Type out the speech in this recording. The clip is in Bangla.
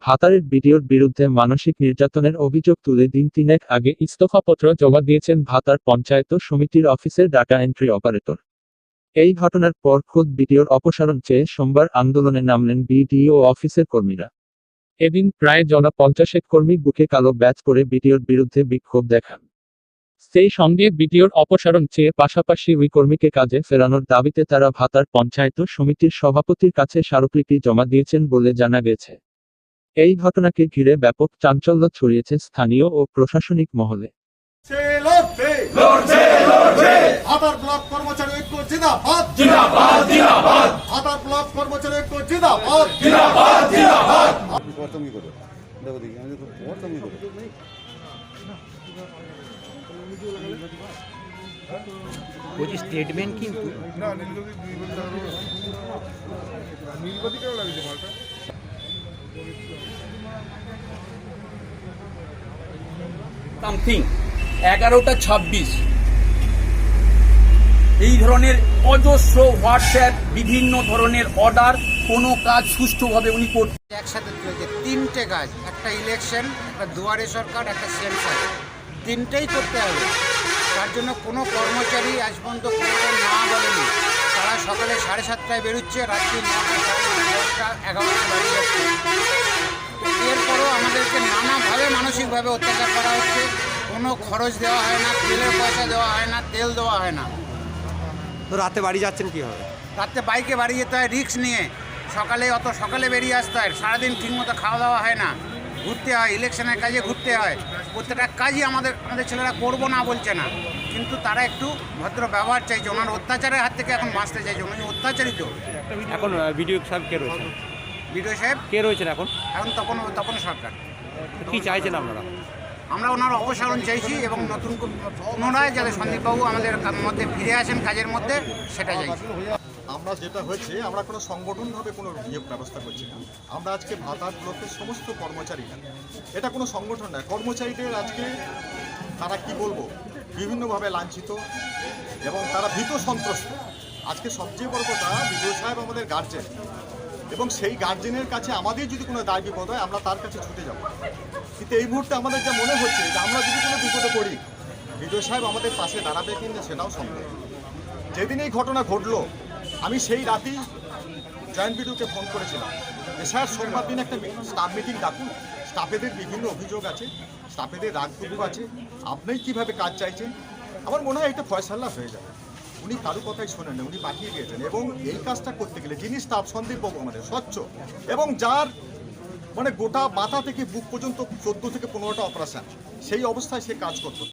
ভাতারের বিডিওর বিরুদ্ধে মানসিক নির্যাতনের অভিযোগ তুলে দিন তিনেক আগে ইস্তফাপত্র জমা দিয়েছেন ভাতার পঞ্চায়েত সমিতির অফিসের ডাটা এন্ট্রি অপারেটর। এই ঘটনার পর খোদ বিডিওর অপসারণ চেয়ে সোমবার আন্দোলনে নামলেন বিডিও অফিসের কর্মীরা। এদিন প্রায় 50 কর্মী বুকে কালো ব্যাজ পরে বিডিওর বিরুদ্ধে বিক্ষোভ দেখান। সেই সঙ্গে বিডিওর অপসারণ চেয়ে পাশাপাশি ওই কর্মীকে কাজে ফেরানোর দাবিতে তারা ভাতার পঞ্চায়েত সমিতির সভাপতির কাছে স্মারকলিপি জমা দিয়েছেন বলে জানা গেছে। এই ঘটনাকে ঘিরে ব্যাপক চাঞ্চল্য ছড়িয়েছে স্থানীয় ও প্রশাসনিক মহলে। ভাতার ব্লক কর্মচারী ঐক্য জিন্দাবাদ, জিন্দাবাদ, জিন্দাবাদ। ভাতার ব্লক কর্মচারী ঐক্য জিন্দাবাদ, জিন্দাবাদ, জিন্দাবাদ। প্রথম কি করে দেখো দেখি আমি প্রথম কি করে বলছি স্টেটমেন্ট কিন্তু না নীলগতি নীলগতি কেন লাগছে মালটা? সামথিং 11:26 এই ধরনের অজস্র হোয়াটসঅ্যাপ, বিভিন্ন ধরনের অর্ডার, কোনো কাজ সুষ্ঠুভাবে উনি করতে একসাথে চলছে তিনটে কাজ, একটা ইলেকশন, একটা দুয়ারে সরকার, একটা সেন্সার, তিনটেই করতে হবে। তার জন্য কোনো কর্মচারী আজ পর্যন্ত কোনো না বলেনি। তারা সকালে 7:30টায় বেরোচ্ছে, রাত্রি 9টা, 10টা, 11টা বাড়ি যাচ্ছে। এরপরও আমাদেরকে নানাভাবে মানসিকভাবে অত্যাচার করা হচ্ছে। কোনো খরচ দেওয়া হয় না, তেলের পয়সা দেওয়া হয় না, তেল দেওয়া হয় না। তো রাতে বাড়ি যাচ্ছেন কীভাবে? রাত্রে বাইকে বাড়ি যেতে হয় রিস্ক নিয়ে, সকালে বেরিয়ে আসতে হয়, সারাদিন ঠিকমতো খাওয়া দাওয়া হয় না, ঘুরতে হয়, ইলেকশনের কাজে ঘুরতে হয়। প্রত্যেকটা কাজই আমাদের ছেলেরা করবো না বলছে না, কিন্তু তারা একটু ভদ্র ব্যবহার চাইছে। ওনার অত্যাচারের হাত থেকে এখন বাঁচতে চাইছে, উনি অত্যাচারিত। এখন ভিডিও সাহেব কে রয়েছেন? বিডিও সাহেব কে রয়েছেন এখন? এখন তপন সরকার। কি চাইছেন আপনারা? আমরা ওনার অপসারণ চাইছি এবং নতুন পুনরায় যাতে সন্দীপবাবু আমাদের মধ্যে ফিরে আসেন কাজের মধ্যে, সেটা চাইছি। আমরা যেটা হয়েছে, আমরা কোনো সংগঠনভাবে কোনো নিয়োগ ব্যবস্থা করছি না। আমরা আজকে ভাতার ব্লকের সমস্ত কর্মচারীরা, এটা কোনো সংগঠন নয়, কর্মচারীদের আজকে তারা কি বলবো বিভিন্নভাবে লাঞ্ছিত এবং তারা ভীত সন্ত্রস্ত। আজকে সবচেয়ে বড় কথা, বিডিও সাহেব আমাদের গার্জেন এবং সেই গার্জেনের কাছে আমাদের যদি কোনো দায় বিপদ হয় আমরা তার কাছে ছুটে যাব। কিন্তু এই মুহূর্তে আমাদের যা মনে হচ্ছে যে আমরা যদি কোনো বিপদে পড়ি বিডিও সাহেব আমাদের পাশে দাঁড়াবে কিনা সেটাও সম্ভব। যেদিন এই ঘটনা ঘটলো আমি সেই রাতেই জয়েন্ট বিডিওকে ফোন করেছিলাম যে স্যার সোমবার দিন একটা স্টাফ মিটিং ডাকুন, স্টাফেদের বিভিন্ন অভিযোগ আছে, স্টাফেদের রাগটুকু আছে, আপনি কীভাবে কাজ চাইছেন। আমার মনে হয় এটা ফয়সালা হয়ে যাবে। উনি কারো কথাই শোনেন না, উনি পাঠিয়ে দিয়েছেন। এবং এই কাজটা করতে গেলে যিনি স্টাফ সন্দীপবাবু আমাদের স্বচ্ছ এবং যার মানে গোটা মাথা থেকে বুক পর্যন্ত 14 থেকে 15টা অপারেশন, সেই অবস্থায় সে কাজ করতো।